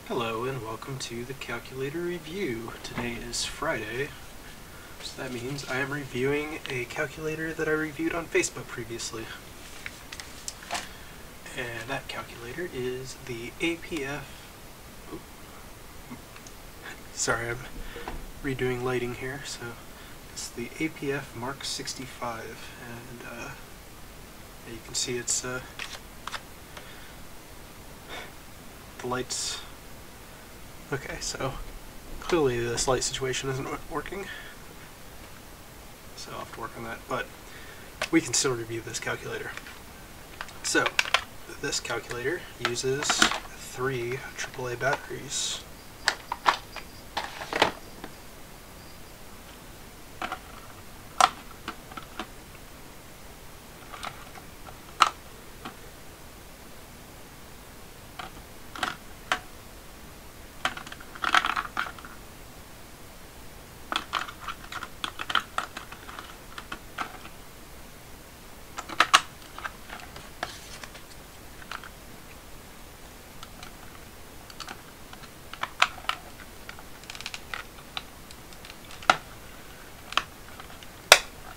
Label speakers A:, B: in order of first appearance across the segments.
A: Hello and welcome to the calculator review. Today is Friday, so that means I am reviewing a calculator that I reviewed on Facebook previously. And that calculator is the APF... Sorry, I'm redoing lighting here, so it's the APF Mark 65, and you can see it's the lights. Okay, so clearly this light situation isn't working, so I'll have to work on that, but we can still review this calculator. So, this calculator uses 3 AAA batteries.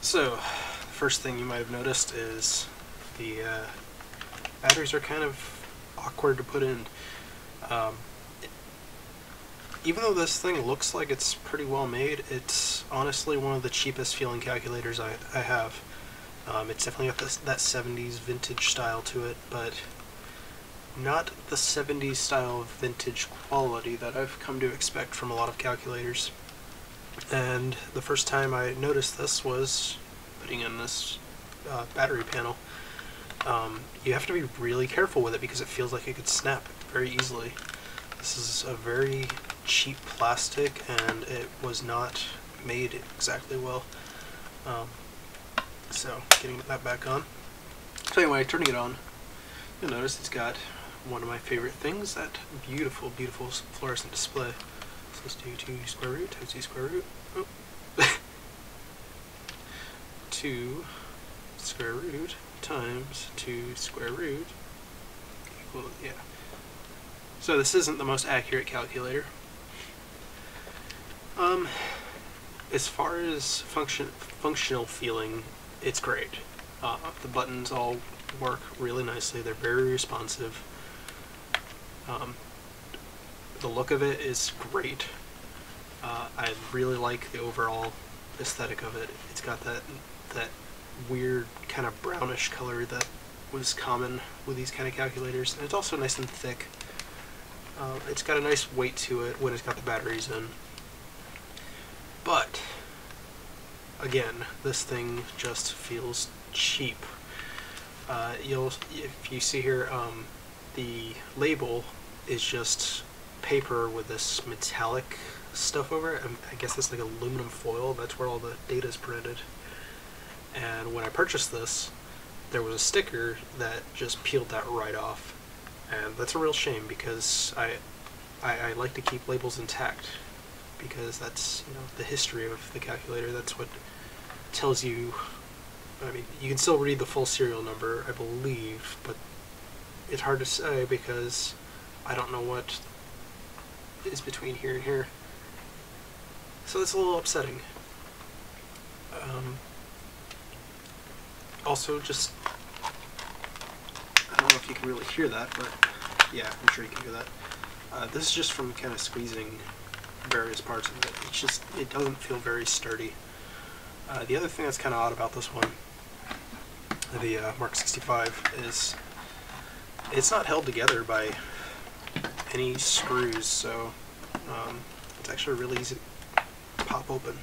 A: So, the first thing you might have noticed is the batteries are kind of awkward to put in. Even though this thing looks like it's pretty well made, it's honestly one of the cheapest feeling calculators I have. It's definitely got that 70s vintage style to it, but not the 70s style of vintage quality that I've come to expect from a lot of calculators. And the first time I noticed this was putting in this battery panel. You have to be really careful with it because it feels like it could snap very easily. This is a very cheap plastic and it was not made exactly well. So getting that back on. So anyway, turning it on, you'll notice it's got one of my favorite things, that beautiful, beautiful fluorescent display. So let's do 2 square root times 2 square root. Oh. 2 square root times 2 square root equals, yeah. So this isn't the most accurate calculator. As far as functional feeling, it's great. The buttons all work really nicely. They're very responsive. The look of it is great. I really like the overall aesthetic of it. It's got that weird kind of brownish color that was common with these kind of calculators, and it's also nice and thick. It's got a nice weight to it when it's got the batteries in. But again, this thing just feels cheap. If you see here, the label is just paper with this metallic stuff over it. I guess it's like aluminum foil. That's where all the data is printed. And when I purchased this, there was a sticker that just peeled that right off, and that's a real shame because I like to keep labels intact because that's, you know, the history of the calculator. That's what tells you. I mean, you can still read the full serial number, I believe, but it's hard to say because I don't know what is between here and here. So it's a little upsetting. Also, just, I don't know if you can really hear that, but yeah, I'm sure you can hear that. This is just from kind of squeezing various parts of it. It doesn't feel very sturdy. The other thing that's kind of odd about this one, the Mark 65, is it's not held together by any screws, so it's actually really easy to pop open.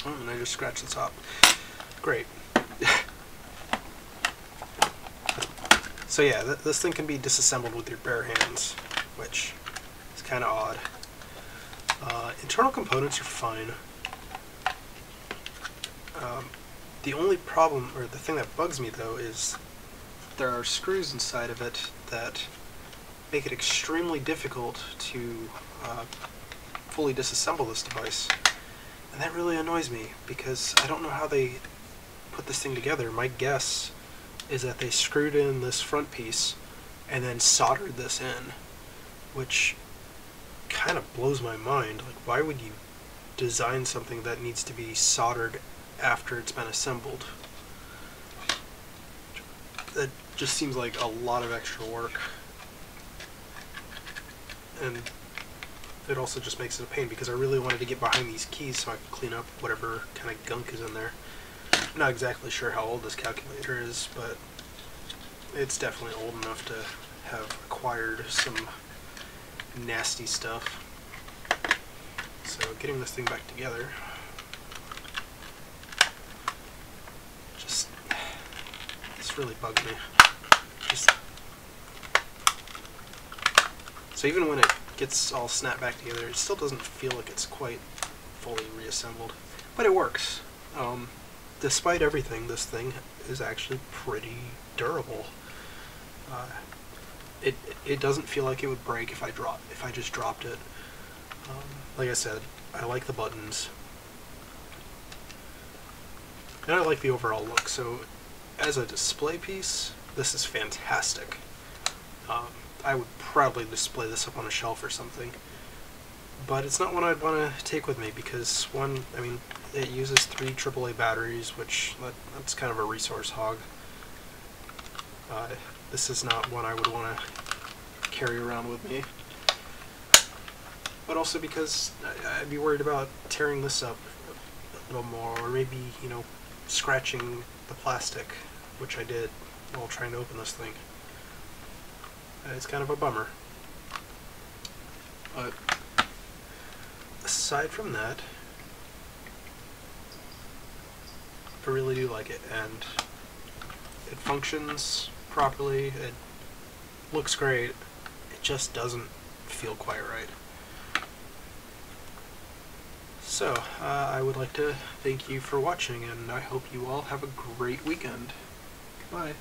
A: Oh, and I just scratched the top. Great. So yeah, this thing can be disassembled with your bare hands, which is kind of odd. Internal components are fine. The only problem, or the thing that bugs me though, is there are screws inside of it that make it extremely difficult to fully disassemble this device. And that really annoys me because I don't know how they put this thing together. My guess is that they screwed in this front piece and then soldered this in. which kind of blows my mind. Like, why would you design something that needs to be soldered after it's been assembled? That just seems like a lot of extra work. And it also just makes it a pain, because I really wanted to get behind these keys so I could clean up whatever kind of gunk is in there. I'm not exactly sure how old this calculator is, but it's definitely old enough to have acquired some nasty stuff. So getting this thing back together, this really bugs me. So even when it gets all snapped back together, it still doesn't feel like it's quite fully reassembled. But it works. Despite everything, this thing is actually pretty durable. It doesn't feel like it would break if I just dropped it. Like I said, I like the buttons, and I like the overall look. So as a display piece, this is fantastic. I would probably display this up on a shelf or something, but it's not one I'd want to take with me, because one, I mean, it uses 3 AAA batteries, which that's kind of a resource hog. This is not one I would want to carry around with me. But also because I'd be worried about tearing this up a little more, or maybe, you know, scratching the plastic, which I did while trying to open this thing. It's kind of a bummer. But aside from that, I really do like it, and it functions properly, it looks great, it just doesn't feel quite right. So, I would like to thank you for watching, and I hope you all have a great weekend. Goodbye.